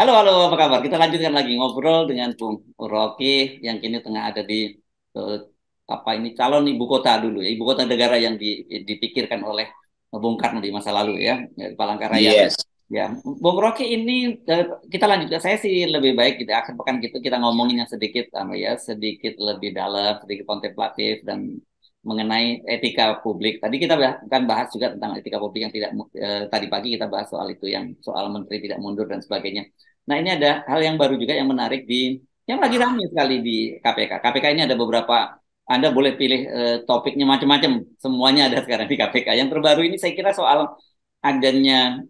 Halo, halo, apa kabar? Kita lanjutkan lagi ngobrol dengan Bung Rocky yang kini tengah ada di eh, apa ini calon ibu kota dulu ya, ibu kota negara yang dipikirkan oleh Bung Karno di masa lalu ya, Palangkaraya. Yes. Ya, Bung Rocky ini kita lanjutkan. Saya sih lebih baik gitu akhir pekan gitu kita ngomongin yang sedikit ya, sedikit lebih dalam, sedikit kontemplatif dan mengenai etika publik. Tadi kita kan bahas juga tentang etika publik yang tidak tadi pagi kita bahas soal itu yang soal menteri tidak mundur dan sebagainya. Nah, ini ada hal yang baru juga yang menarik yang lagi ramai sekali di KPK. KPK ini ada beberapa, Anda boleh pilih topiknya macam-macam, semuanya ada sekarang di KPK. Yang terbaru ini saya kira soal adanya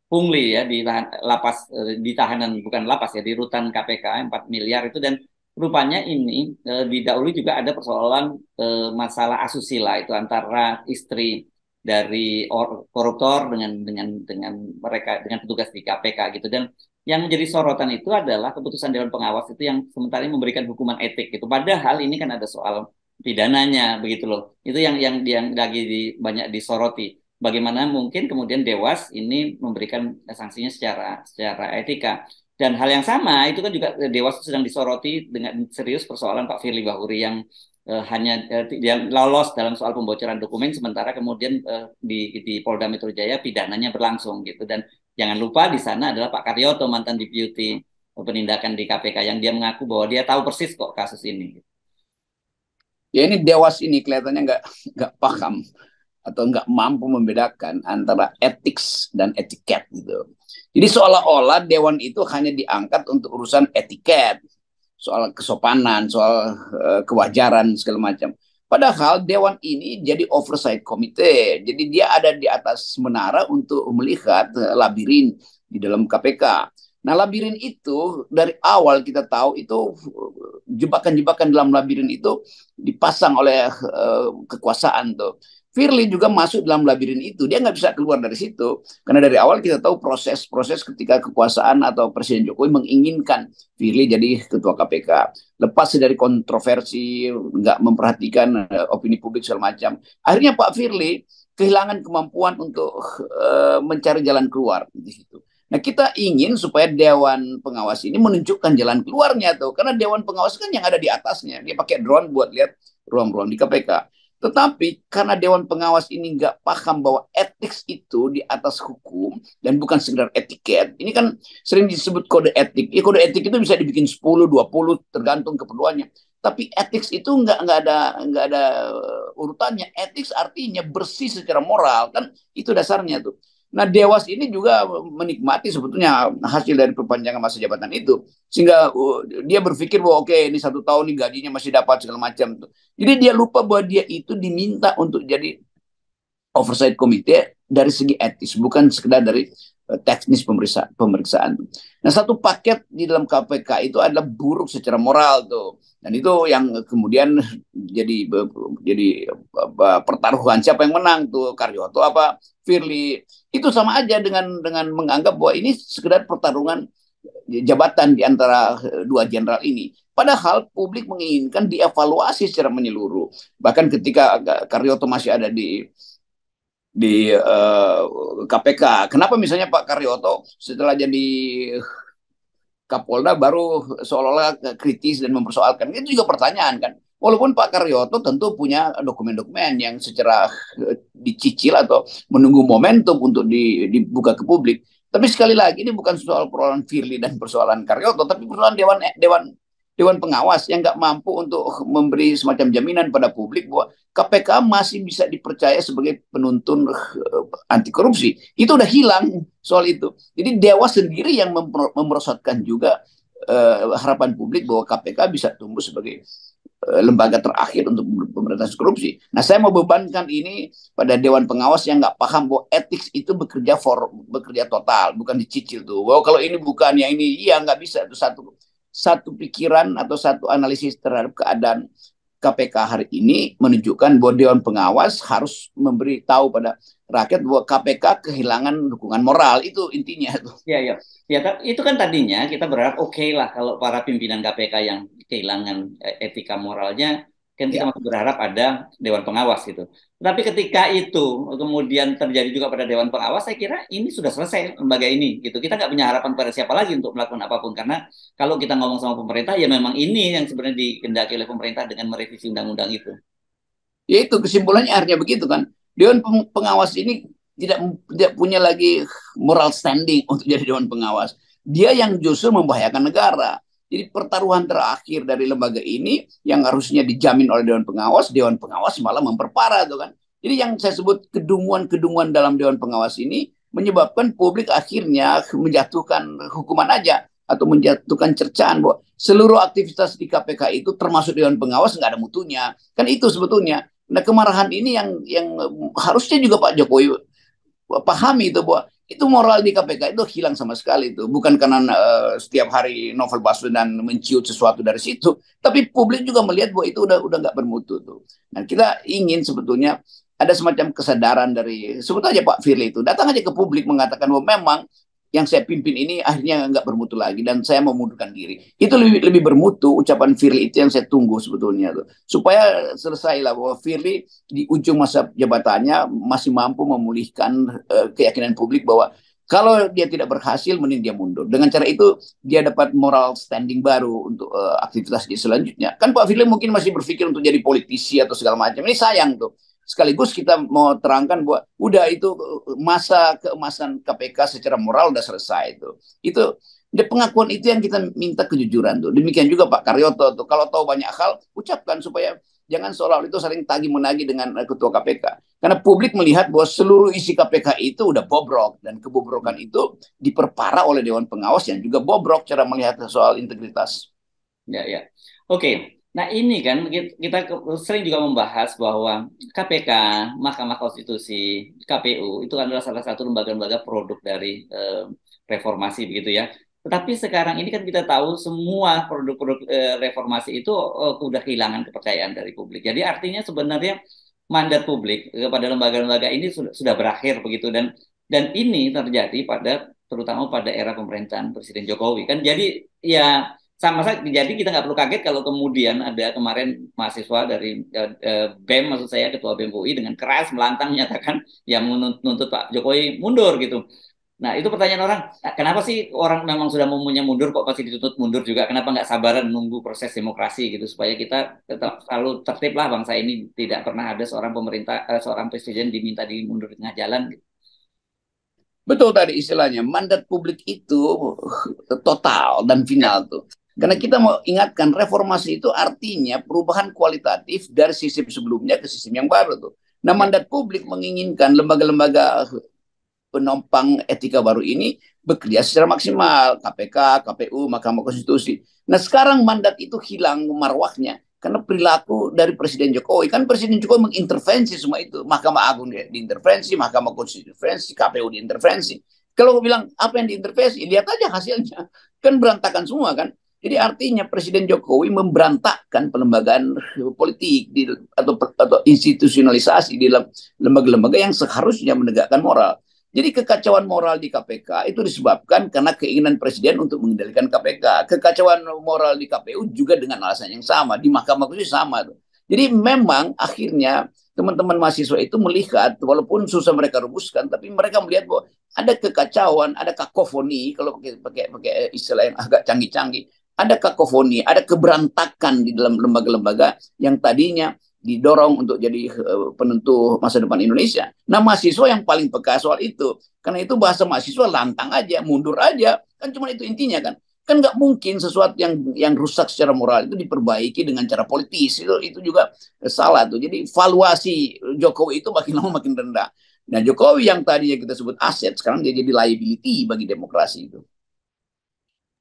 pungli ya di lapas di tahanan bukan lapas ya di rutan KPK 4 miliar itu dan rupanya ini didahului juga ada persoalan masalah asusila itu antara istri dari koruptor dengan mereka dengan petugas di KPK gitu dan yang menjadi sorotan itu adalah keputusan Dewan Pengawas itu yang sementara ini memberikan hukuman etik itu. Padahal ini kan ada soal pidananya begitu loh. Itu yang lagi banyak disoroti. Bagaimana mungkin kemudian Dewas ini memberikan sanksinya secara etika. Dan hal yang sama itu kan juga Dewas sedang disoroti dengan serius persoalan Pak Firly Bahuri yang hanya yang lolos dalam soal pembocoran dokumen sementara kemudian di Polda Metro Jaya pidananya berlangsung gitu dan jangan lupa di sana adalah Pak Karyoto mantan deputi penindakan di KPK yang dia mengaku bahwa dia tahu persis kok kasus ini. Ya ini Dewas ini kelihatannya nggak paham atau nggak mampu membedakan antara etik dan etiket gitu. Jadi seolah-olah Dewan itu hanya diangkat untuk urusan etiket, soal kesopanan, soal kewajaran segala macam. Padahal Dewan ini jadi oversight committee. Jadi dia ada di atas menara untuk melihat labirin di dalam KPK. Nah, labirin itu dari awal kita tahu itu jebakan-jebakan dalam labirin itu dipasang oleh kekuasaan tuh. Firly juga masuk dalam labirin itu. Dia nggak bisa keluar dari situ. Karena dari awal kita tahu proses-proses ketika kekuasaan atau Presiden Jokowi menginginkan Firly jadi ketua KPK. Lepas dari kontroversi, nggak memperhatikan opini publik segala macam. Akhirnya Pak Firly kehilangan kemampuan untuk mencari jalan keluar di situ. Nah, kita ingin supaya Dewan Pengawas ini menunjukkan jalan keluarnya tuh. Karena Dewan Pengawas kan yang ada di atasnya. Dia pakai drone buat lihat ruang-ruang di KPK. Tetapi karena Dewan Pengawas ini nggak paham bahwa etik itu di atas hukum dan bukan sekedar etiket. Ini kan sering disebut kode etik. Ya, kode etik itu bisa dibikin 10, 20 tergantung keperluannya. Tapi etik itu nggak ada urutannya. Etik artinya bersih secara moral kan itu dasarnya tuh. Nah, Dewas ini juga menikmati sebetulnya hasil dari perpanjangan masa jabatan itu. Sehingga dia berpikir bahwa oke, ini 1 tahun nih gajinya masih dapat segala macam. Jadi dia lupa bahwa dia itu diminta untuk jadi oversight committee dari segi etis, bukan sekedar dari teknis pemeriksaan. Nah, satu paket di dalam KPK itu adalah buruk secara moral tuh. Dan itu yang kemudian jadi pertaruhan siapa yang menang tuh, Karyoto apa Firly. Itu sama aja dengan menganggap bahwa ini sekedar pertarungan jabatan di antara dua jenderal ini. Padahal publik menginginkan dievaluasi secara menyeluruh. Bahkan ketika Karyoto masih ada di KPK. Kenapa misalnya Pak Karyoto setelah jadi Kapolda baru seolah-olah kritis dan mempersoalkan? Itu juga pertanyaan kan. Walaupun Pak Karyoto tentu punya dokumen-dokumen yang secara dicicil atau menunggu momentum untuk dibuka ke publik. Tapi sekali lagi ini bukan soal persoalan Firly dan persoalan Karyoto, tapi persoalan Dewan Pengawas yang nggak mampu untuk memberi semacam jaminan pada publik bahwa KPK masih bisa dipercaya sebagai penuntun anti korupsi. Itu udah hilang soal itu. Jadi Dewas sendiri yang memerosotkan juga harapan publik bahwa KPK bisa tumbuh sebagai lembaga terakhir untuk pemberantasan korupsi. Nah, saya mau bebankan ini pada Dewan Pengawas yang nggak paham bahwa etik itu bekerja total, bukan dicicil tuh. Wow, kalau ini bukan yang ini, iya nggak bisa itu satu pikiran atau satu analisis terhadap keadaan KPK hari ini menunjukkan bahwa Dewan Pengawas harus memberitahu pada rakyat bahwa KPK kehilangan dukungan moral. Itu intinya. Ya, ya. Ya, itu kan tadinya kita berharap oke lah kalau para pimpinan KPK yang kehilangan etika moralnya kan kita Ya. masih berharap ada Dewan Pengawas gitu. Tapi ketika itu kemudian terjadi juga pada Dewan Pengawas, saya kira ini sudah selesai lembaga ini gitu. Kita nggak punya harapan pada siapa lagi untuk melakukan apapun karena kalau kita ngomong sama pemerintah ya memang ini yang sebenarnya dikehendaki oleh pemerintah dengan merevisi undang-undang itu. Ya itu kesimpulannya akhirnya begitu kan. Dewan Pengawas ini tidak tidak punya lagi moral standing untuk jadi Dewan Pengawas. Dia yang justru membahayakan negara. Jadi pertaruhan terakhir dari lembaga ini yang harusnya dijamin oleh Dewan Pengawas malah memperparah tuh kan. Jadi yang saya sebut kedunguan-kedunguan dalam Dewan Pengawas ini menyebabkan publik akhirnya menjatuhkan hukuman aja atau menjatuhkan cercaan bahwa seluruh aktivitas di KPK itu termasuk Dewan Pengawas nggak ada mutunya. Kan itu sebetulnya. Nah, kemarahan ini yang harusnya juga Pak Jokowi pahami itu bahwa itu moral di KPK itu hilang sama sekali itu. Bukan karena setiap hari Novel Baswedan menciut sesuatu dari situ, tapi publik juga melihat bahwa itu udah nggak bermutu tuh. Nah, kita ingin sebetulnya ada semacam kesadaran dari sebut aja Pak Firly itu datang aja ke publik mengatakan bahwa memang yang saya pimpin ini akhirnya nggak bermutu lagi dan saya mau mundurkan diri. Itu lebih bermutu ucapan Firly itu yang saya tunggu sebetulnya tuh. Supaya selesai lah bahwa Firly di ujung masa jabatannya masih mampu memulihkan keyakinan publik bahwa kalau dia tidak berhasil, mending dia mundur. Dengan cara itu, dia dapat moral standing baru untuk aktivitas dia selanjutnya. Kan Pak Firly mungkin masih berpikir untuk jadi politisi atau segala macam. Ini sayang tuh. Sekaligus kita mau terangkan bahwa udah itu masa keemasan KPK secara moral udah selesai itu. Itu di pengakuan itu yang kita minta kejujuran tuh. Demikian juga Pak Karyoto tuh. Kalau tahu banyak hal, ucapkan supaya jangan seolah-olah itu saling tagih-menagih dengan ketua KPK. Karena publik melihat bahwa seluruh isi KPK itu udah bobrok dan kebobrokan itu diperparah oleh Dewan Pengawas yang juga bobrok cara melihat soal integritas. Ya, ya. Oke. Nah, ini kan kita sering juga membahas bahwa KPK, Mahkamah Konstitusi, KPU itu adalah salah satu lembaga-lembaga produk dari reformasi begitu ya. Tetapi sekarang ini kan kita tahu semua produk-produk reformasi itu udah kehilangan kepercayaan dari publik. Jadi artinya sebenarnya mandat publik kepada lembaga-lembaga ini sudah berakhir begitu dan ini terjadi terutama pada era pemerintahan Presiden Jokowi kan. Jadi ya sama saja. Jadi kita nggak perlu kaget kalau kemudian ada kemarin mahasiswa dari BEM, maksud saya Ketua BEM UI dengan keras melantang menyatakan yang menuntut Pak Jokowi mundur gitu. Nah itu pertanyaan orang, kenapa sih orang memang sudah maunya mundur kok pasti dituntut mundur juga? Kenapa nggak sabaran menunggu proses demokrasi gitu supaya kita tetap selalu tertib lah bangsa ini tidak pernah ada seorang pemerintah, seorang presiden diminta dimundur di tengah jalan gitu. Betul tadi istilahnya, mandat publik itu total dan final tuh. Karena kita mau ingatkan reformasi itu artinya perubahan kualitatif dari sistem sebelumnya ke sistem yang baru tuh. Nah, Ya. mandat publik menginginkan lembaga-lembaga penopang etika baru ini bekerja secara maksimal. KPK, KPU, Mahkamah Konstitusi. Nah, sekarang mandat itu hilang marwahnya karena perilaku dari Presiden Jokowi. Kan Presiden Jokowi mengintervensi semua itu. Mahkamah Agung diintervensi, Mahkamah Konstitusi diintervensi, KPU diintervensi. Kalau bilang apa yang diintervensi, lihat aja hasilnya. Kan berantakan semua kan. Jadi artinya Presiden Jokowi memberantakkan pelembagaan politik atau institusionalisasi di dalam lembaga-lembaga yang seharusnya menegakkan moral. Jadi kekacauan moral di KPK itu disebabkan karena keinginan Presiden untuk mengendalikan KPK. Kekacauan moral di KPU juga dengan alasan yang sama. Di Mahkamah Konstitusi sama. Jadi memang akhirnya teman-teman mahasiswa itu melihat, walaupun susah mereka rumuskan, tapi mereka melihat bahwa ada kekacauan, ada kakofoni, kalau pakai istilah yang agak canggih-canggih, ada kakofoni, ada keberantakan di dalam lembaga-lembaga yang tadinya didorong untuk jadi penentu masa depan Indonesia. Nah, mahasiswa yang paling peka soal itu. Karena itu bahasa mahasiswa lantang aja, mundur aja. Kan cuma itu intinya kan. Kan nggak mungkin sesuatu yang rusak secara moral itu diperbaiki dengan cara politis. Itu juga salah tuh. Jadi valuasi Jokowi itu makin lama makin rendah. Nah, Jokowi yang tadinya kita sebut aset, sekarang dia jadi liability bagi demokrasi itu.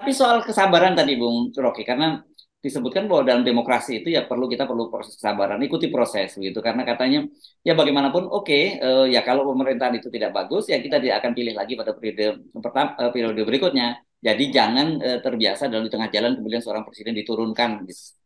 Tapi soal kesabaran tadi Bung Rocky, karena disebutkan bahwa dalam demokrasi itu ya kita perlu proses kesabaran, ikuti proses gitu. Karena katanya ya bagaimanapun ya kalau pemerintahan itu tidak bagus ya kita tidak akan pilih lagi pada periode berikutnya. Jadi jangan terbiasa dalam di tengah jalan kemudian seorang presiden diturunkan gitu.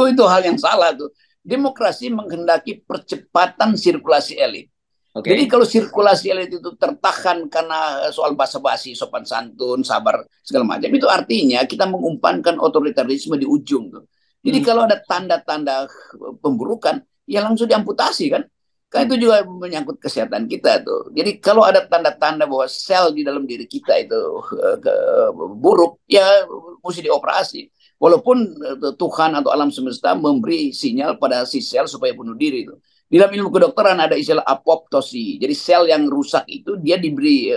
Itu hal yang salah tuh. Demokrasi menghendaki percepatan sirkulasi elit. Jadi Oke. kalau sirkulasi elit itu tertahan karena soal basa-basi, sopan santun, sabar, segala macam, itu artinya kita mengumpankan otoritarisme di ujung tuh. Jadi kalau ada tanda-tanda pemburukan, ya langsung diamputasi kan. Kan itu juga menyangkut kesehatan kita tuh. Jadi kalau ada tanda-tanda bahwa sel di dalam diri kita itu buruk, ya mesti dioperasi. Walaupun Tuhan atau alam semesta memberi sinyal pada si sel supaya bunuh diri itu. Di dalam ilmu kedokteran ada istilah apoptosi. Jadi sel yang rusak itu dia diberi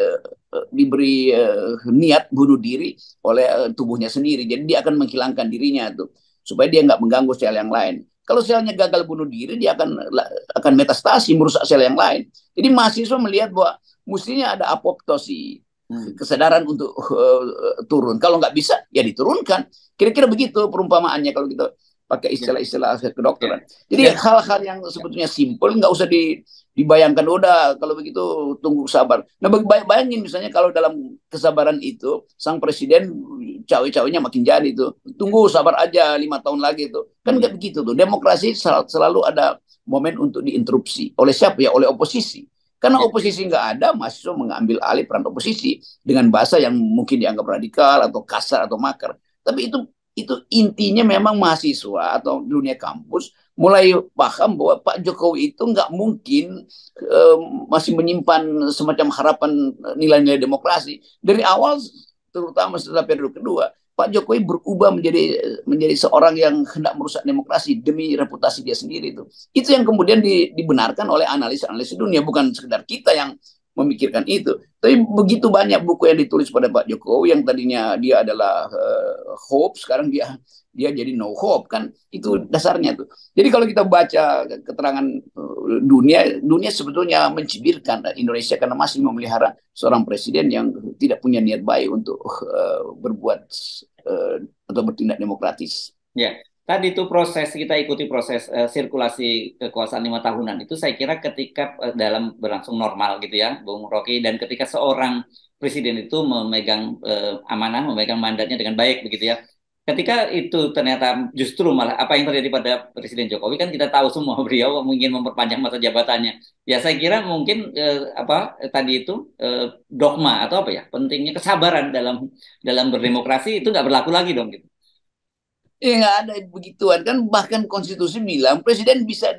niat bunuh diri oleh tubuhnya sendiri. Jadi dia akan menghilangkan dirinya tuh supaya dia nggak mengganggu sel yang lain. Kalau selnya gagal bunuh diri, dia akan metastasi, merusak sel yang lain. Jadi mahasiswa melihat bahwa mestinya ada apoptosi, kesadaran untuk turun. Kalau nggak bisa, ya diturunkan. Kira-kira begitu perumpamaannya kalau kita pakai istilah-istilah kedokteran. Jadi hal-hal yang sebetulnya simpel nggak usah dibayangkan. Udah kalau begitu tunggu sabar. Nah bayangin misalnya kalau dalam kesabaran itu sang presiden cawe-cawenya makin jadi itu. Tunggu sabar aja 5 tahun lagi itu. Kan nggak begitu tuh. Demokrasi selalu ada momen untuk diinterupsi. Oleh siapa ya? Oleh oposisi. Karena oposisi nggak ada, mahasiswa mengambil alih peran oposisi dengan bahasa yang mungkin dianggap radikal atau kasar atau makar. Tapi itu intinya memang mahasiswa atau dunia kampus mulai paham bahwa Pak Jokowi itu nggak mungkin masih menyimpan semacam harapan nilai-nilai demokrasi. Dari awal, terutama setelah periode kedua, Pak Jokowi berubah menjadi seorang yang hendak merusak demokrasi demi reputasi dia sendiri itu. Itu yang kemudian dibenarkan oleh analis-analis dunia, bukan sekedar kita yang memikirkan itu. Tapi begitu banyak buku yang ditulis pada Pak Jokowi yang tadinya dia adalah hope, sekarang dia jadi no hope kan. Itu dasarnya tuh. Jadi kalau kita baca keterangan dunia sebetulnya mencibirkan Indonesia karena masih memelihara seorang presiden yang tidak punya niat baik untuk berbuat atau bertindak demokratis. Ya, tadi itu kita ikuti proses sirkulasi kekuasaan 5 tahunan itu saya kira ketika dalam berlangsung normal gitu ya, Bung Rocky, dan ketika seorang presiden itu memegang amanah, memegang mandatnya dengan baik begitu ya. Ketika itu ternyata justru malah apa yang terjadi pada Presiden Jokowi kan kita tahu semua beliau ingin memperpanjang masa jabatannya. Ya saya kira mungkin tadi itu dogma atau apa ya, pentingnya kesabaran dalam berdemokrasi itu nggak berlaku lagi dong gitu. Nggak ada begituan kan, bahkan konstitusi bilang presiden bisa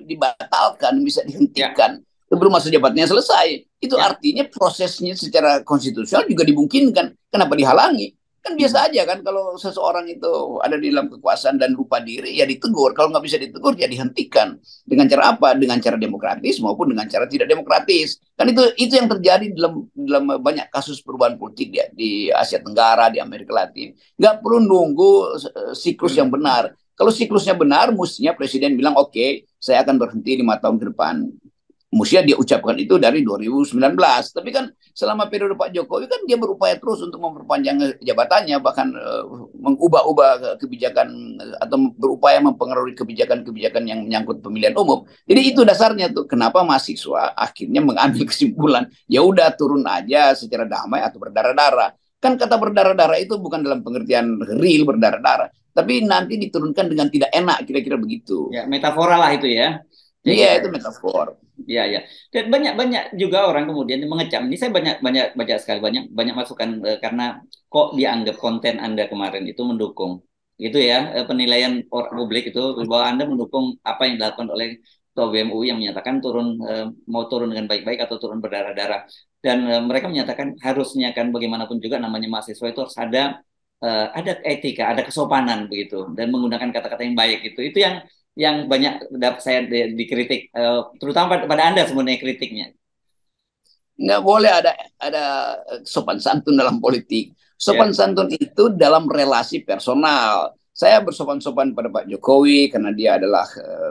dibatalkan, bisa dihentikan sebelum masa jabatannya selesai. Itu artinya prosesnya secara konstitusional juga dimungkinkan. Kenapa dihalangi? Kan biasa aja kan kalau seseorang itu ada di dalam kekuasaan dan lupa diri ya ditegur. Kalau nggak bisa ditegur ya dihentikan. Dengan cara apa? Dengan cara demokratis maupun dengan cara tidak demokratis. Kan itu yang terjadi dalam banyak kasus perubahan politik di Asia Tenggara, di Amerika Latin. Nggak perlu nunggu siklus yang benar. Kalau siklusnya benar, mestinya presiden bilang oke, saya akan berhenti 5 tahun ke depan. Mestinya dia ucapkan itu dari 2019. Tapi kan selama periode Pak Jokowi kan dia berupaya terus untuk memperpanjang jabatannya, bahkan mengubah-ubah kebijakan atau berupaya mempengaruhi kebijakan-kebijakan yang menyangkut pemilihan umum. Jadi itu dasarnya tuh kenapa mahasiswa akhirnya mengambil kesimpulan ya udah turun aja secara damai atau berdarah-darah. Kan kata berdarah-darah itu bukan dalam pengertian real berdarah-darah, tapi nanti diturunkan dengan tidak enak, kira-kira begitu. Ya, metafora lah itu ya. Iya, itu metafor. Iya, ya. Dan banyak juga orang kemudian mengecam. Ini saya banyak baca sekali, banyak masukan karena kok dianggap konten Anda kemarin itu mendukung. Gitu ya, penilaian publik itu bahwa Anda mendukung apa yang dilakukan oleh Ketua BEM UI yang menyatakan mau turun dengan baik-baik atau turun berdarah-darah. Dan mereka menyatakan harusnya kan bagaimanapun juga namanya mahasiswa itu harus ada etika, ada kesopanan begitu dan menggunakan kata-kata yang baik itu. Itu yang banyak saya dikritik, terutama pada Anda sebenarnya kritiknya. Nggak boleh ada sopan santun dalam politik. Sopan santun itu dalam relasi personal. Saya bersopan-sopan pada Pak Jokowi karena dia adalah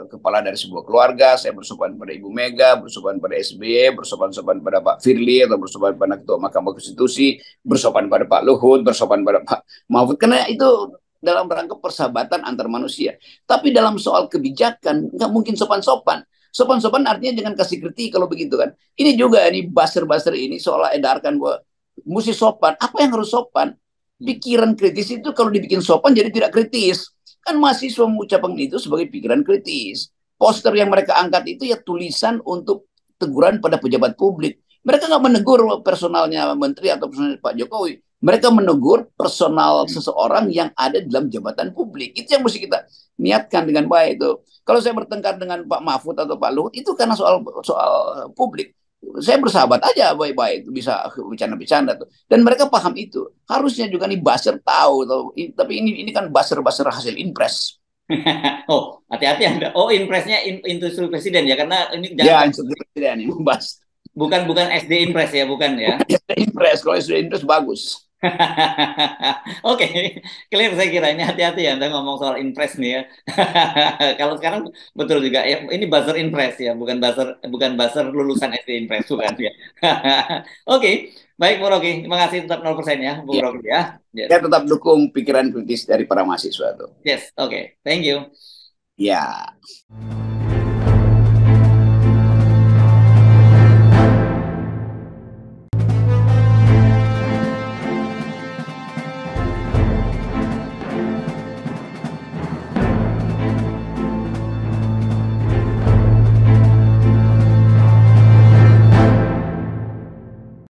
kepala dari sebuah keluarga. Saya bersopan pada Ibu Mega, bersopan pada SBY, bersopan-sopan pada Pak Firly, atau bersopan pada Ketua Mahkamah Konstitusi, bersopan pada Pak Luhut, bersopan pada Pak Mahfud. Karena itu dalam rangka persahabatan antar manusia. Tapi dalam soal kebijakan, nggak mungkin sopan-sopan. Sopan-sopan artinya jangan kasih kritik kalau begitu kan. Ini juga, ini buzzer-buzzer ini seolah edarkan bahwa mesti sopan. Apa yang harus sopan? Pikiran kritis itu kalau dibikin sopan jadi tidak kritis. Kan mahasiswa mengucapkan itu sebagai pikiran kritis. Poster yang mereka angkat itu ya tulisan untuk teguran pada pejabat publik. Mereka nggak menegur personalnya menteri atau personalnya Pak Jokowi. Mereka menegur personal seseorang yang ada dalam jabatan publik. Itu yang mesti kita niatkan dengan baik itu. Kalau saya bertengkar dengan Pak Mahfud atau Pak Luhut itu karena soal soal publik. Saya bersahabat aja baik-baik, bisa bercanda-bercanda tuh. Dan mereka paham itu. Harusnya juga nih buzzer tahu, tahu. Tapi ini kan buzzer-buzzer hasil impres. Oh, hati-hati Anda. Oh, impresnya instruksi presiden ya, karena ini Ya, jangan instruksi presiden ini membahas. bukan bukan SD impres ya, bukan ya. Impres, kalau sudah impres bagus. Oke, clear saya kira ini hati-hati ya Anda ngomong soal impres nih ya. Kalau sekarang betul juga ya, ini buzzer impres ya, bukan buzzer lulusan SD impres bukan ya. Oke, baik Bu Rocky, terima kasih tetap 0% ya Bu Ya, Rocky ya. Yes. saya tetap dukung pikiran kritis dari para mahasiswa itu. Yes, oke. Thank you. Ya.